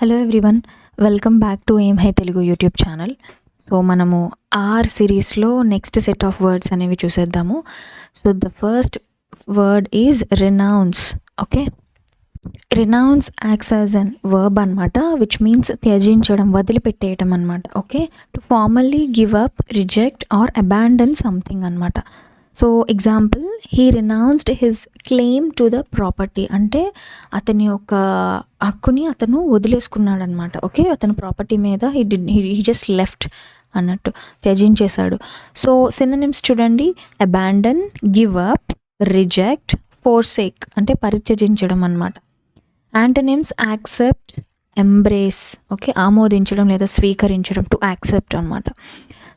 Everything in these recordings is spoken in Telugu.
Hello everyone, welcome back to M high Telugu YouTube channel. So మనము ఆర్ సిరీస్లో నెక్స్ట్ సెట్ ఆఫ్ వర్డ్స్ అనేవి చూసేద్దాము. So the first word is renounce. Okay, renounce acts as an verb అనమాట, విచ్ మీన్స్ త్యజించడం, వదిలిపెట్టేయటం అనమాట. Okay, to formally give up, reject or abandon something అనమాట. So example, he renounced his claim to the property అంటే అతని యొక్క హక్కుని అతను వదిలేసుకున్నాడు అనమాట. ఓకే, అతని ప్రాపర్టీ మీద హీ జస్ట్ లెఫ్ట్ అన్నట్టు, త్యజించేశాడు. సో సినోనిమ్స్ చూడండి: abandon, give up, reject, forsake అంటే పరిత్యజించడం అనమాట. Antonyms: accept, embrace. ఓకే, ఆమోదించడం లేదా స్వీకరించడం, టు యాక్సెప్ట్ అనమాట.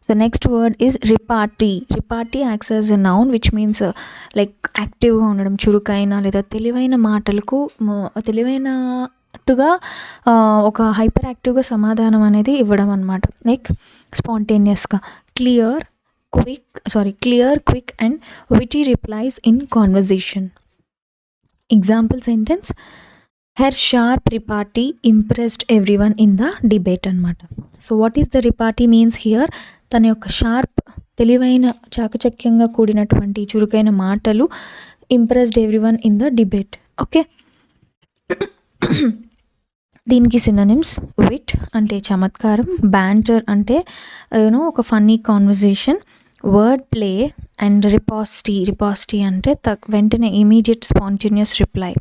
So next word is repartee. Repartee acts as a noun which means like యాక్టివ్గా ఉండడం, చురుకైన లేదా తెలివైన మాటలకు తెలివైనట్టుగా ఒక హైపర్ యాక్టివ్గా సమాధానం అనేది ఇవ్వడం అనమాట. లైక్ స్పాంటేనియస్గా, clear, quick and witty replies in conversation. Example sentence: her sharp repartee impressed everyone in the debate అనమాట. So what is the repartee means here? తన యొక్క షార్ప్, తెలివైన, చాకచక్యంగా కూడినటువంటి చురుకైన మాటలు impressed everyone in the debate. Okay, దీనికి సినోనిమ్స్: విట్ అంటే చమత్కారం, బ్యాంటర్ అంటే ఒక funny conversation, word play and riposte అంటే వెంటనే ఇమీడియట్ స్పాంటేనియస్ రిప్లై.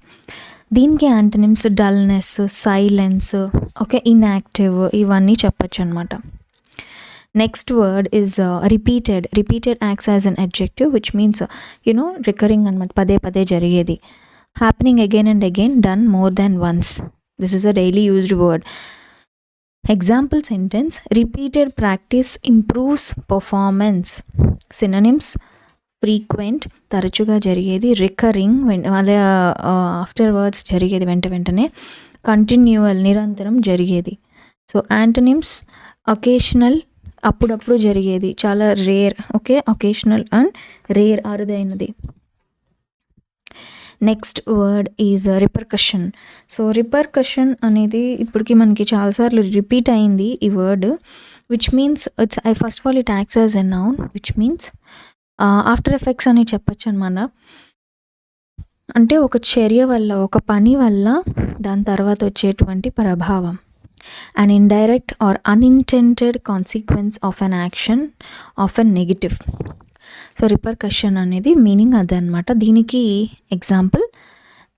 దీనికి antonyms: dullness, silence, okay, inactive, ఇవన్నీ చెప్పచ్చు అనమాట. Next word is repeated. Repeated acts as an adjective which means recurring అనమాట, పదే పదే జరిగేది. Happening again and again, done more than once. This is a daily used word. Example sentence: repeated practice improves performance. Synonyms: frequent తరచుగా జరిగేది, రికరింగ్ వాళ్ళ ఆఫ్టర్ వర్డ్స్ జరిగేది వెంటనే, కంటిన్యూవల్ నిరంతరం జరిగేది. సో యాంటోనిమ్స్: అకేషనల్ అప్పుడప్పుడు జరిగేది, చాలా rare. Okay, occasional and rare అరుదైనది. Next word is repercussion. So repercussion అనేది ఇప్పటికి మనకి చాలాసార్లు రిపీట్ అయింది ఈ word, which means first of all it acts as a noun which means after effects అని చెప్పచ్చు అనమాట. అంటే ఒక చర్య వల్ల, ఒక పని వల్ల దాని తర్వాత వచ్చేటువంటి ప్రభావం. An indirect or unintended consequence of an action, often negative. So repercussion అనేది మీనింగ్ అదనమాట. దీనికి example: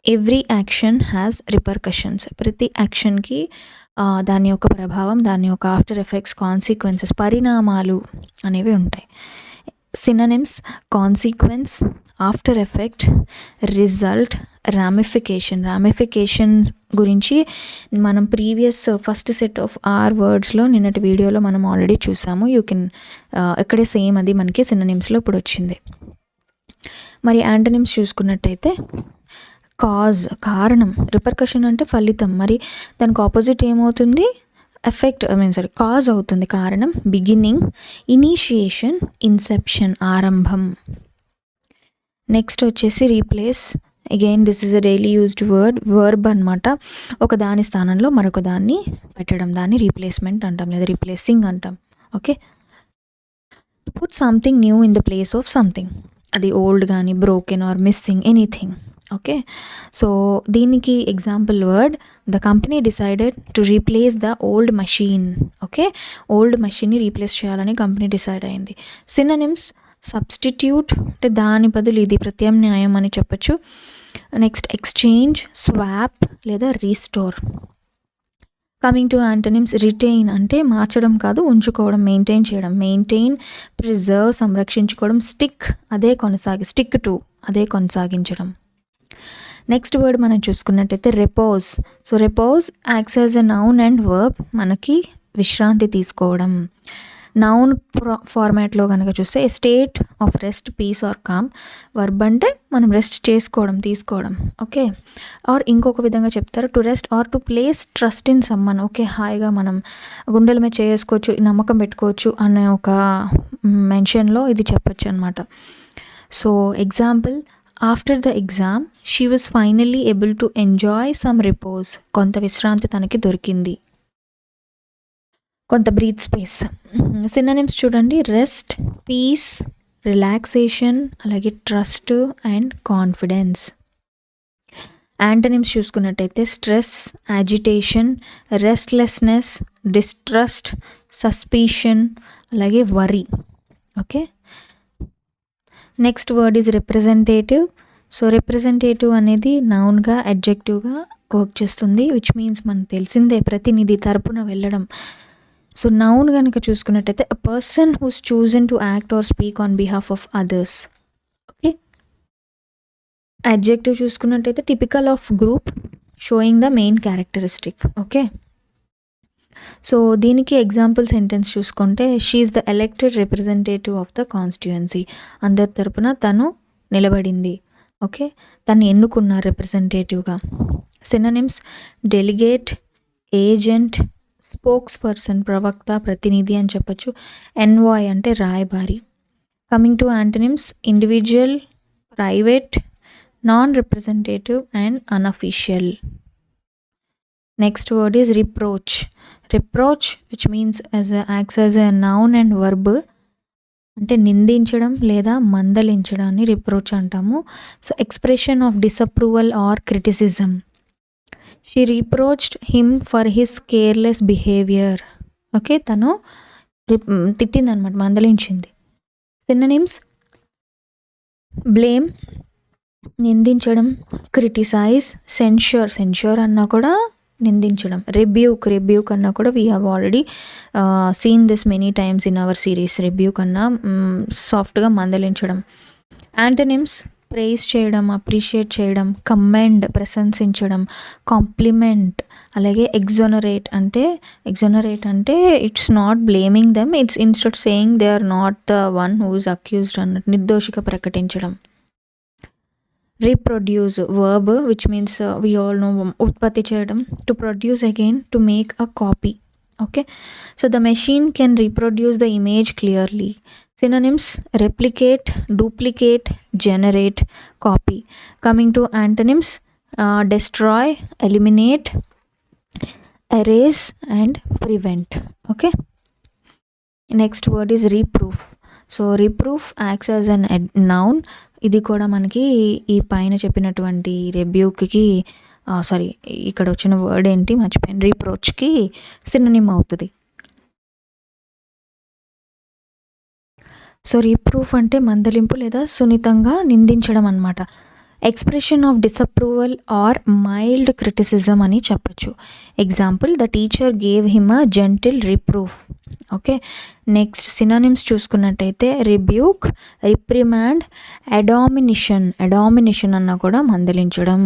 every action has repercussions. ప్రతి యాక్షన్కి దాని యొక్క ప్రభావం, దాని యొక్క ఆఫ్టర్ ఎఫెక్ట్స్, కాన్సిక్వెన్సెస్, పరిణామాలు అనేవి ఉంటాయి. Synonyms: consequence, after effect, result, ramification గురించి మనం previous first set of R వర్డ్స్లో నిన్నటి వీడియోలో మనం ఆల్రెడీ చూసాము. యూ కెన్ ఇక్కడే సేమ్ అది మనకి సినోనిమ్స్లో ఇప్పుడు వచ్చింది. మరి యాంటోనిమ్స్ చూసుకున్నట్టయితే కాజ్, కారణం, రిపర్కషన్ అంటే ఫలితం, మరి దానికి ఆపోజిట్ ఏమవుతుంది? కాజ్ అవుతుంది, కారణం. బిగినింగ్, ఇనీషియేషన్, ఇన్సెప్షన్, ఆరంభం. నెక్స్ట్ వచ్చేసి replace. Again this is a daily used verb అనమాట. ఒక దాని స్థానంలో మరొక దాన్ని పెట్టడం, దాన్ని రీప్లేస్మెంట్ అంటాం లేదా రీప్లేసింగ్ అంటాం. Okay, put something new in the place of something, అది ఓల్డ్ కానీ, broken or missing, anything. Okay, so దీనికి example word: the company decided to replace the old machine. Okay, old మషీన్ని రీప్లేస్ చేయాలని కంపెనీ డిసైడ్ అయింది. సినోనిమ్స్: సబ్స్టిట్యూట్ అంటే దాని బదులు ఇది, ప్రత్యామ్నాయం అని చెప్పచ్చు. నెక్స్ట్ ఎక్స్చేంజ్, స్వాప్ లేదా restore. Coming to antonyms: retain అంటే మార్చడం కాదు, ఉంచుకోవడం, మెయింటైన్ చేయడం. మెయింటైన్, ప్రిజర్వ్ సంరక్షించుకోవడం. స్టిక్ స్టిక్ టు అదే కొనసాగించడం. నెక్స్ట్ వర్డ్ మనం చూసుకున్నట్టయితే repose. So repose acts as a noun and verb, మనకి విశ్రాంతి తీసుకోవడం. నౌన్ ఫార్మాట్లో కనుక చూస్తే a state of rest, peace or calm. Verb అంటే మనం రెస్ట్ చేసుకోవడం, తీసుకోవడం. ఓకే, ఆర్ ఇంకొక విధంగా చెప్తారు: to rest or to place trust in someone. Okay, హాయిగా మనం గుండెల మీద చేసుకోవచ్చు, నమ్మకం పెట్టుకోవచ్చు అనే ఒక మెన్షన్లో ఇది చెప్పచ్చు అనమాట. So example: after the exam she was finally able to enjoy some repose. కొంత విశ్రాంతి తనకి దొరికింది, కొంత బ్రీత్ స్పేస్. సినోనిమ్స్ చూడండి: రెస్ట్, పీస్, రిలాక్సేషన్, అలాగే ట్రస్ట్ అండ్ కాన్ఫిడెన్స్. యాంటనిమ్స్ చూసుకున్నట్టయితే stress, agitation, restlessness, distrust, suspicion, అలాగే worry. Okay, next word is representative. So representative అనేది నౌన్గా, అడ్జెక్టివ్గా వర్క్ చేస్తుంది, విచ్ మీన్స్ మనకు తెలిసిందే, ప్రతినిధి, తరపున వెళ్ళడం. సో నౌన్ కనుక చూసుకున్నట్టయితే a person who's chosen to act or speak on behalf of others. Okay, adjective చూసుకున్నట్టయితే typical of group, showing the main characteristic. Okay, so దీనికి ఎగ్జాంపుల్ సెంటెన్స్ చూసుకుంటే she is the elected representative of the constituency. అందరి తరపున తను నిలబడింది. ఓకే, తను ఎన్నుకున్నారు రిప్రజెంటేటివ్గా. Synonyms: delegate, agent, spokesperson, ప్రవక్త, ప్రతినిధి అని చెప్పచ్చు. ఎన్వాయ్ అంటే రాయబారి. Coming to antonyms: individual, private, non representative and unofficial. Next word is reproach. Reproach which means acts as a noun and verb, అంటే నిందించడం లేదా మందలించడాన్ని రిప్రోచ్ అంటాము. So expression of disapproval are criticism. She రిప్రోచ్డ్ him for his careless behaviour. Okay, తను తిట్టిందనమాట, మందలించింది. సినోనిమ్స్: బ్లేమ్, నిందించడం, క్రిటిసైజ్, సెన్ష్యూర్, సెన్ష్యూర్ అన్నా కూడా నిందించడం. రిబ్యూక్ అన్నా కూడా we have already seen this many times in our series. Rebuke అన్నా సాఫ్ట్గా మందలించడం. యాంటనిమ్స్: ప్రైజ్ చేయడం, అప్రిషియేట్ చేయడం, కమెండ్, ప్రశంసించడం, కాంప్లిమెంట్, అలాగే ఎగ్జోనరేట్ అంటే it's not blaming them, it's instead saying they are not the one who is accused అన్నట్టు, నిర్దోషిగా ప్రకటించడం. Reproduce verb which means we all know, ఉత్పత్తి చేయడం. To produce again, to make a copy. Okay, so the machine can reproduce the image clearly. Synonyms: replicate, duplicate, generate, copy. Coming to antonyms: destroy, eliminate, erase and prevent. Okay, next word is reproof. So reproof acts as an noun. ఇది కూడా మనకి ఈ పైన చెప్పినటువంటి రెబ్యూక్కి ఇక్కడ వచ్చిన వర్డ్ ఏంటి మర్చిపోయాను, రీప్రోచ్కి సినోనిమ్ అవుతుంది. సో రీప్రూఫ్ అంటే మందలింపు లేదా సున్నితంగా నిందించడం అనమాట. Expression of disapproval or mild criticism అని చెప్పచ్చు. Example: the teacher gave him a gentle reproof. Okay, next synonyms చూసుకున్నట్టయితే రిబ్యూక్, రిప్రిమాండ్, అడామినిషన్ అన్నా కూడా మందలించడం.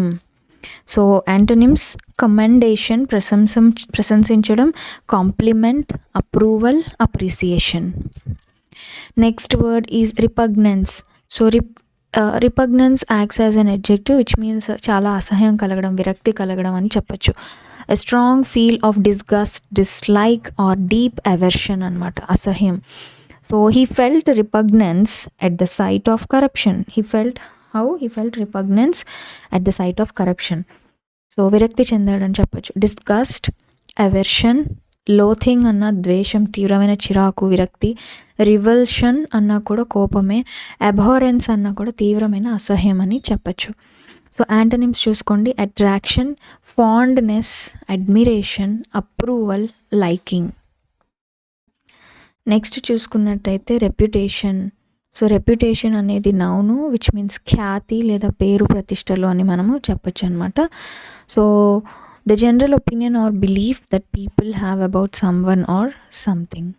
సో యాంటనిమ్స్: కమెండేషన్, ప్రశంసించడం, compliment, approval, appreciation. Next word is repugnance. So repugnance acts as an adjective which means చాలా అసహ్యం కలగడం, విరక్తి కలగడం అని చెప్పచ్చు. A strong feel of disgust, dislike or deep aversion అనమాట, అసహ్యం. So he felt repugnance at the sight of corruption. He felt repugnance at the sight of corruption. So విరక్తి చెందాడని చెప్పచ్చు. డిస్గస్ట్, అవర్షన్, లోథింగ్ అన్న ద్వేషం, తీవ్రమైన చిరాకు, విరక్తి. రివల్షన్ అన్నా కూడా కోపమే. అబ్హారెన్స్ అన్నా కూడా తీవ్రమైన అసహ్యం అని చెప్పచ్చు. సో యాంటనిమ్స్ చూసుకోండి: attraction, fondness, admiration, approval, liking. Next చూసుకున్నట్టయితే రెప్యుటేషన్. సో రెప్యుటేషన్ అనేది నౌను విచ్ మీన్స్ ఖ్యాతి లేదా పేరు ప్రతిష్టలు అని మనము చెప్పచ్చు అనమాట. So the general opinion or belief that people have about someone or something.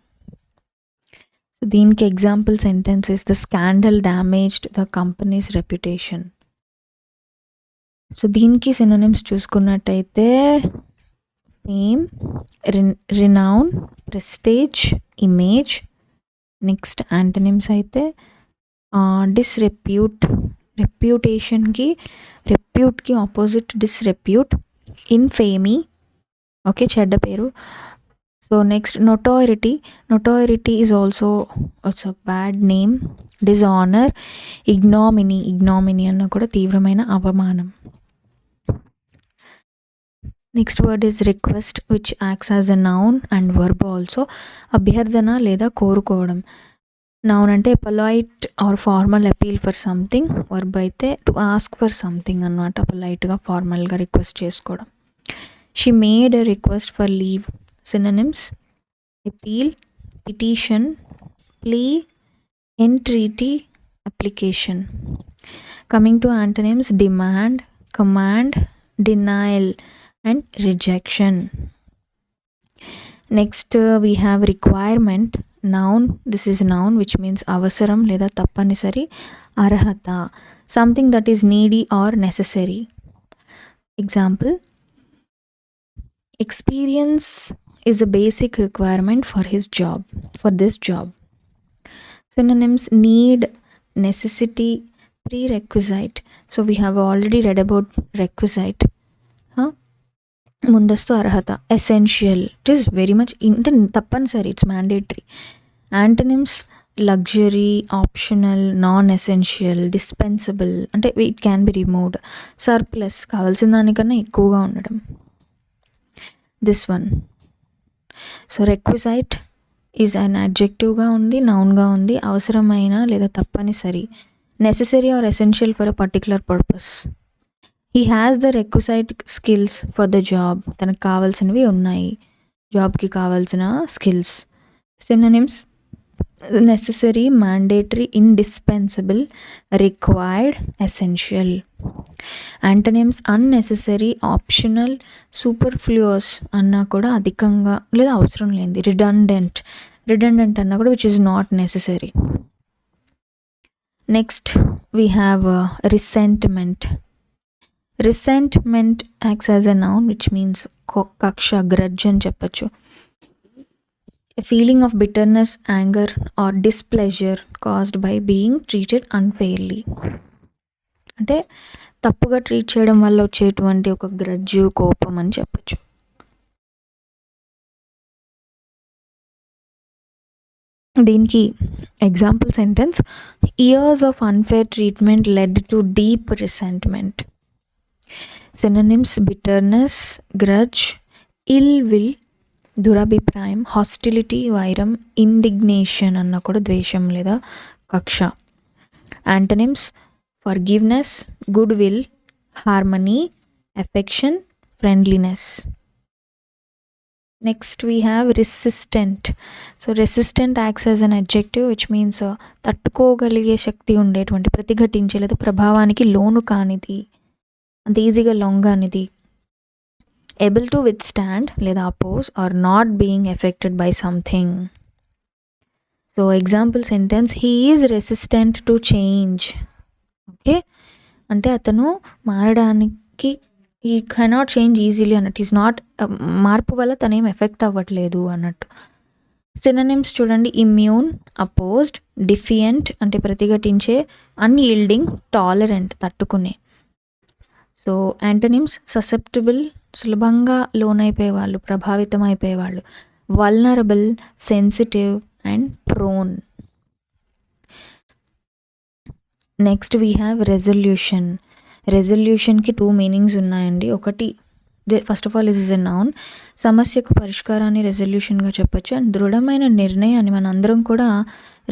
So దీనికి example sentences: the scandal damaged the company's reputation. So దీనికి సినోనిమ్స్ చూసుకున్నట్టయితే fame, renown, prestige, image. Next antonyms అయితే డిస్రెప్యూట్. రెప్యూట్కి ఆపోజిట్ డిస్రెప్యూట్. ఇన్ఫేమీ, ఓకే, చెడ్డ పేరు. So next notoriety is also it's a bad name. Dishonour, ignominy అన్న కూడా తీవ్రమైన అవమానం. Next word is request which acts as a noun and verb also. అభ్యర్థన లేదా కోరుకోవడం. నౌన్ అంటే polite or formal appeal for something, verb అయితే టు ఆస్క్ ఫర్ సంథింగ్ అన్నమాట, పొలైట్గా ఫార్మల్గా రిక్వెస్ట్ చేసుకోవడం. She made a request for leave. Synonyms: appeal, petition, plea, entreaty, application. Coming to antonyms: demand, command, denial and rejection. Next we have requirement. Noun, this is noun which means avasaram leda tappanisari. Arhata, something that is needy or necessary. Example: experience is a basic requirement for this job. Synonyms: need, necessity, prerequisite. So we have already read about requisite. ముందస్తు అర్హత. Essential, it is very much, అంటే తప్పనిసరి, it's mandatory. Antonyms: luxury, optional, non essential, dispensable అంటే it can be removed. Surplus, కావాల్సిన దానికన్నా ఎక్కువగా ఉండడం. This one. So requisite is an అడ్జెక్టివ్గా ఉంది, నౌన్గా ఉంది. అవసరమైన లేదా తప్పనిసరి. Necessary or essential for a particular purpose. He has the requisite skills for the job, తనకు కావాల్సినవి ఉన్నాయి, జాబ్కి కావాల్సిన skills. Synonyms: necessary, mandatory, indispensable, required, essential. Antonyms: unnecessary, optional, సూపర్ఫ్లూయస్ అన్నా కూడా అధికంగా లేదా అవసరం లేనిది. రిడండెంట్ అన్నా కూడా which is not necessary. Next we have resentment. Resentment acts as a noun which means కక్ష, గ్రడ్జ్ అని చెప్పచ్చు. A feeling of bitterness, anger or displeasure caused by being treated unfairly. అంటే తప్పుగా ట్రీట్ చేయడం వల్ల వచ్చేటువంటి ఒక గ్రడ్జ్, కోపం అని చెప్పచ్చు. దీనికి example sentence: years of unfair treatment led to deep resentment. Synonyms: bitterness, grudge, ill will, దురభిప్రాయం, హాస్టిలిటీ, వైరం, ఇండిగ్నేషన్ అన్న కూడా ద్వేషం లేదా కక్ష. Antonyms: forgiveness, good will, harmony, affection, friendliness. Next we have resistant. So resistant acts as an adjective which means తట్టుకోగలిగే శక్తి ఉండేటువంటి, ప్రతిఘటించే లేదా ప్రభావానికి లోను కానిది, అంత ఈజీగా లొంగనిది. able to withstand లేదా oppose or not being affected by something. So example sentence: he is resistant to change. Okay, అంటే అతను మారడానికి he cannot change easily అన్నట్టు. ఈజ్ నాట్, మార్పు వల్ల తనేం ఎఫెక్ట్ అవ్వట్లేదు అన్నట్టు. సినోనిమ్స్ చూడండి: ఇమ్యూన్, అపోజ్డ్, డిఫియంట్ అంటే ప్రతిఘటించే, అన్యీల్డింగ్, టాలరెంట్ తట్టుకునే. సో యాంటనిమ్స్: ససెప్టబుల్ సులభంగా లోనైపోయేవాళ్ళు, ప్రభావితం అయిపోయేవాళ్ళు. Vulnerable, sensitive and prone. Next we have resolution. రెజల్యూషన్కి 2 మీనింగ్స్ ఉన్నాయండి. ఒకటి, first of all is a noun, సమస్యకు పరిష్కారాన్ని రెజల్యూషన్గా చెప్పచ్చు. అండ్ దృఢమైన నిర్ణయాన్ని మన అందరం కూడా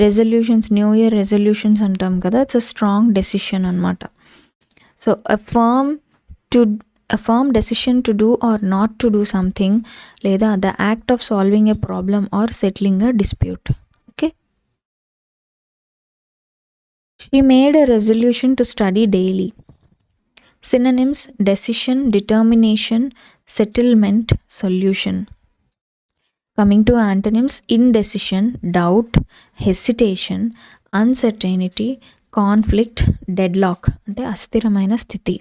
రెజల్యూషన్స్, న్యూ ఇయర్ రెజల్యూషన్స్ అంటాం కదా, ఇట్స్ అ స్ట్రాంగ్ డెసిషన్ అనమాట. So a firm decision to do or not to do something, లేదా the act of solving a problem or settling a dispute. Okay, she made a resolution to study daily. Synonyms: decision, determination, settlement, solution. Coming to antonyms: indecision, doubt, hesitation, uncertainty, conflict, deadlock అంటే అస్థిరమైన స్థితి.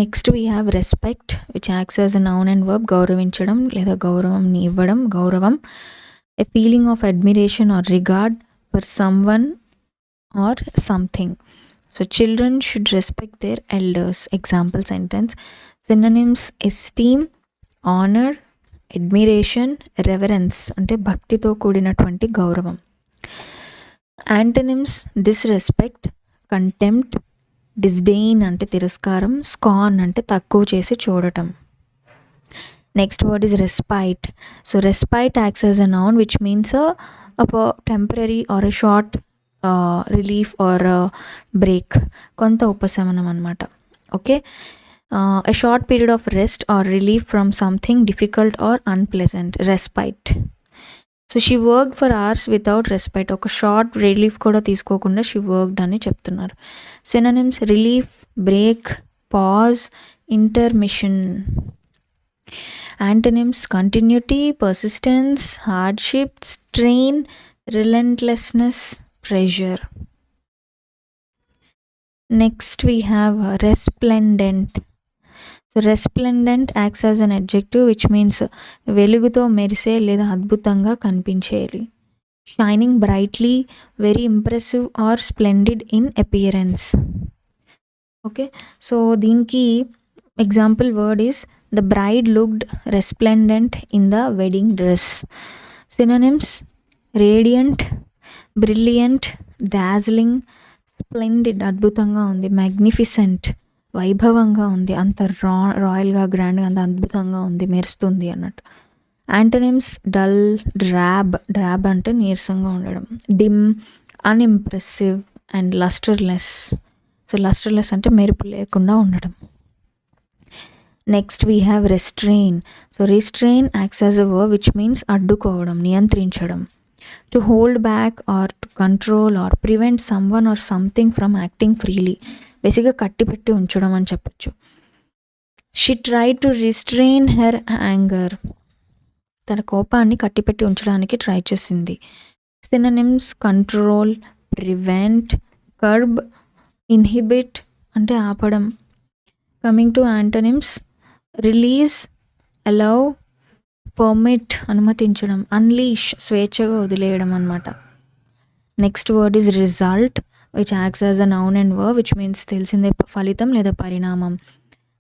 Next we have respect which acts as a noun and verb. గౌరవించడం లేదా గౌరవంని ఇవ్వడం, గౌరవం. A feeling of admiration or regard for someone or something. So children should respect their elders. Example sentence. Synonyms: esteem, honour, admiration, reverence అంటే భక్తితో కూడినటువంటి గౌరవం. యాంటనిమ్స్ డిస్రెస్పెక్ట్, కంటెంప్ట్, డిస్డెయిన్ అంటే తిరస్కారం, స్కార్న్ అంటే తక్కువ చేసి చూడటం. Next word is respite. So respite acts as a noun which means temporary are a short relief or break, కొంత ఉపశమనం అనమాట. Okay, a short period of rest or relief from something difficult or unpleasant, respite. So she work for hours without respect, ఒక షార్ట్ రిలీఫ్ కూడా తీసుకోకుండా షీ వర్క్డ్ అని చెప్తున్నారు. Synonyms relief, break, pause, intermission. Antonyms continuity, persistence, hardship, strain, relentlessness, pressure. Next we have resplendent. So resplendent acts as an adjective which means వెలుగుతో మెరిసే లేదా అద్భుతంగా కనిపించేది. Shining brightly, very impressive or splendid in appearance. Okay, so దీనికి example word is the bride looked resplendent in the wedding dress. Synonyms radiant, brilliant, dazzling, splendid అద్భుతంగా ఉంది, మ్యాగ్నిఫిసెంట్ వైభవంగా ఉంది, అంత రాయల్గా గ్రాండ్గా అంత అద్భుతంగా ఉంది, మెరుస్తుంది అన్నట్టు. యాంటనిమ్స్ డల్, డ్రాబ్ అంటే నీరసంగా ఉండడం, dim, unimpressive and lustreless. So lustreless అంటే మెరుపు లేకుండా ఉండడం. Next we have restrain. So restrain acts as a verb which means అడ్డుకోవడం, నియంత్రించడం. To hold back or to control or prevent someone or something from acting freely, బేసిక్గా కట్టిపెట్టి ఉంచడం అని చెప్పచ్చు. She try to restrain her anger, తన కోపాన్ని కట్టిపెట్టి ఉంచడానికి ట్రై చేసింది. Synonyms control, prevent, curb, inhibit అంటే ఆపడం. Coming to antonyms release, allow, permit అనుమతించడం, అన్లీష్ స్వేచ్ఛగా వదిలేయడం అనమాట. Next word is result which acts as a noun and verb which means తెలిసిందే ఫలితం లేదా పరిణామం.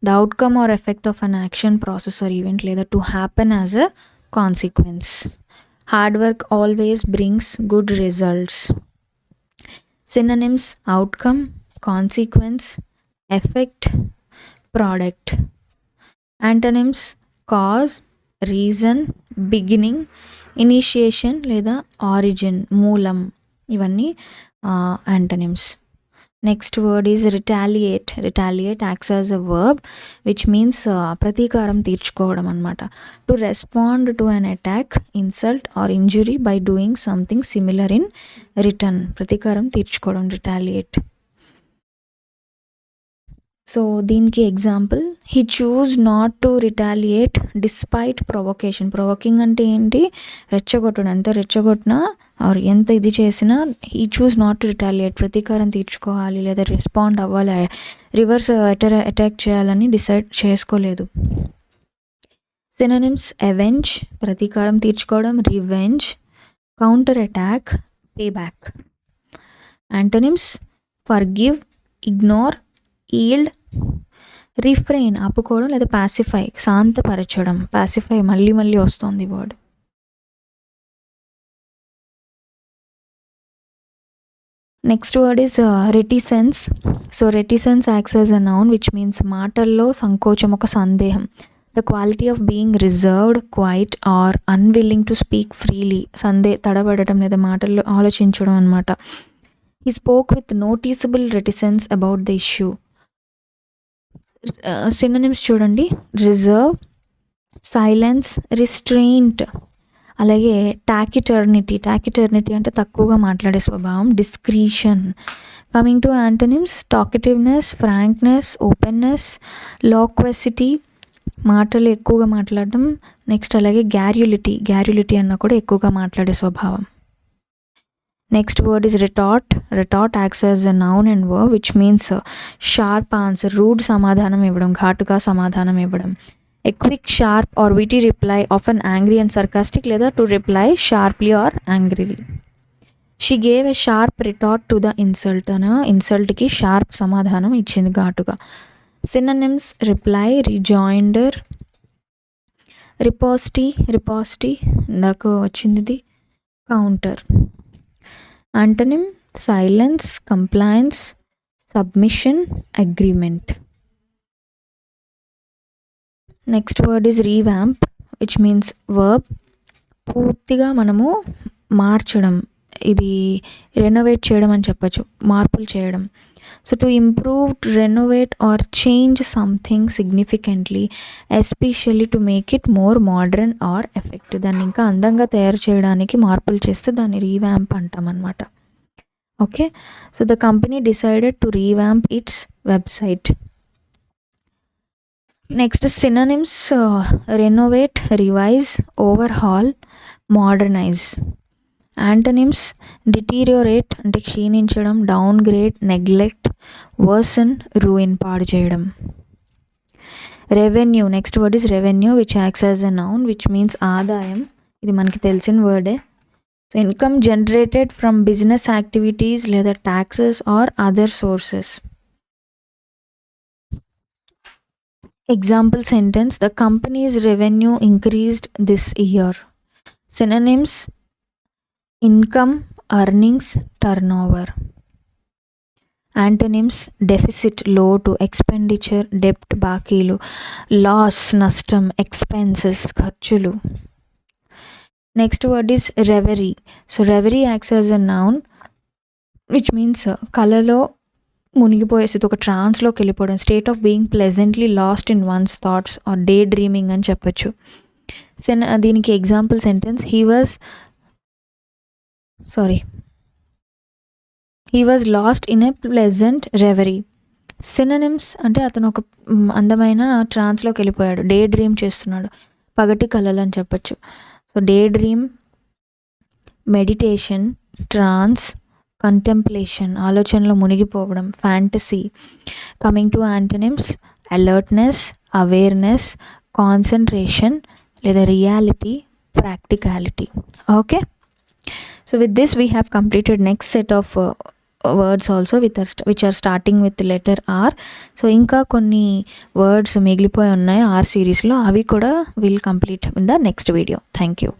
The outcome or effect of an action, process or event లేదా to happen as a consequence. Hard work always brings good results. Synonyms outcome, consequence, effect, product. Antonyms cause, reason, beginning, initiation లేదా ఆరిజిన్, మూలం. ఇవన్నీ antonyms. Next word is retaliate. Retaliate acts as a verb which means ప్రతీకారం తీర్చుకోవడం అనమాట. To respond to an attack, insult or injury by doing something similar in return, ప్రతీకారం తీర్చుకోవడం, రిటాలియేట్. సో దీనికి example he choose not to retaliate despite provocation. Provoking అంటే ఏంటి, రెచ్చగొట్టడం. ఎంత రెచ్చగొట్టినా ఆర్ ఎంత ఇది చేసినా he choose not to retaliate, ప్రతీకారం తీర్చుకోవాలి లేదా రెస్పాండ్ అవ్వాలి, రివర్స్ అటాక్ చేయాలని డిసైడ్ చేసుకోలేదు. సినోనిమ్స్ అవెంజ్ ప్రతీకారం తీర్చుకోవడం, revenge, counter attack, pay back. Antonyms forgive, ignore, yield, refrain ఆపుకోవడం లేదా పాసిఫై శాంతపరచడం. పాసిఫై మళ్ళీ మళ్ళీ వస్తుంది word. Next word is reticence. So reticence acts as a noun which means మాటల్లో సంకోచం, ఒక సందేహం. The quality of being reserved, quiet or unwilling to speak freely, తడబడటం లేదా మాటల్లో ఆలోచించడం అనమాట. He spoke with noticeable reticence about the issue. Synonyms చూడండి, రిజర్వ్, సైలెన్స్, రిస్ట్రెయింట్, అలాగే టాకిటర్నిటీ. టాకిటర్నిటీ అంటే తక్కువగా మాట్లాడే స్వభావం, discretion. Coming to antonyms talkativeness, frankness, openness, లాక్వెసిటీ మాటలు ఎక్కువగా మాట్లాడడం. నెక్స్ట్ అలాగే గ్యార్యులిటీ అన్న కూడా ఎక్కువగా మాట్లాడే స్వభావం. Next word is retort. Retort acts as a noun and verb which means sharp answer, rude సమాధానం ఇవ్వడం, ఘాటుగా సమాధానం ఇవ్వడం. A quick, sharp or witty reply, often angry and sarcastic లేదా to reply sharply or angrily. She gave a sharp retort to the insult. తన ఇన్సల్ట్కి షార్ప్ సమాధానం ఇచ్చింది ఘాటుగా. సినోనిమ్స్ రిప్లై, రిజాయిండర్, రిపాసిటీ ఇందాక వచ్చింది ఇది, counter. Antonym silence, compliance, submission, agreement. Next word is revamp which means verb. పూర్తిగా మనము మార్చడం, ఇది రెనోవేట్ చేయడం అని చెప్పచ్చు, మార్పులు చేయడం. So to improve, to renovate or change something significantly, especially to make it more modern or effective. దాన్ని ఇంకా అందంగా తయారు చేయడానికి మార్పులు చేస్తే దాన్ని రీవ్యాంప్ అంటాం అనమాట. Okay, so the company decided to revamp its website. Next synonyms, renovate, revise, overhaul, modernise. Antonyms deteriorate అంటే క్షీణించడం, డౌన్గ్రేడ్, నెగ్లెక్ట్, వర్సన్, రూయిన్ పాడు చేయడం. Revenue, next word is revenue which acts as a noun which means ఆదాయం. ఇది మనకి తెలిసిన వర్డే. So income generated from business activities లేదా taxes or other sources. Example sentence, the company's revenue increased this year. Synonyms, income, earnings, turnover. Antonyms, deficit, లోటు, expenditure, debt, బాకీలు, loss, నష్టం, expenses, ఖర్చులు. Next word is reverie. So reverie acts as a noun which means కలలో మునిగిపోయేసి ఒక ట్రాన్స్లోకి వెళ్ళిపోవడం, state of being pleasantly lost in one's thoughts or daydreaming అని చెప్పచ్చు. దీనికి example sentence, he was lost in a pleasant reverie. Synonyms అంటే అతను ఒక అందమైన ట్రాన్స్లోకి వెళ్ళిపోయాడు, డే డ్రీమ్ చేస్తున్నాడు, పగటి కలలు అని చెప్పచ్చు. So daydream, meditation, trance, contemplation ఆలోచనలో మునిగిపోవడం, fantasy. Coming to antonyms, alertness, awareness, concentration లేదా reality, practicality. Okay, so with this we have completed next set of words also which are starting with letter R. So ఇంకా కొన్ని వర్డ్స్ మిగిలిపోయి ఉన్నాయి ఆర్ సిరీస్లో, అవి కూడా will complete in the next video. Thank you.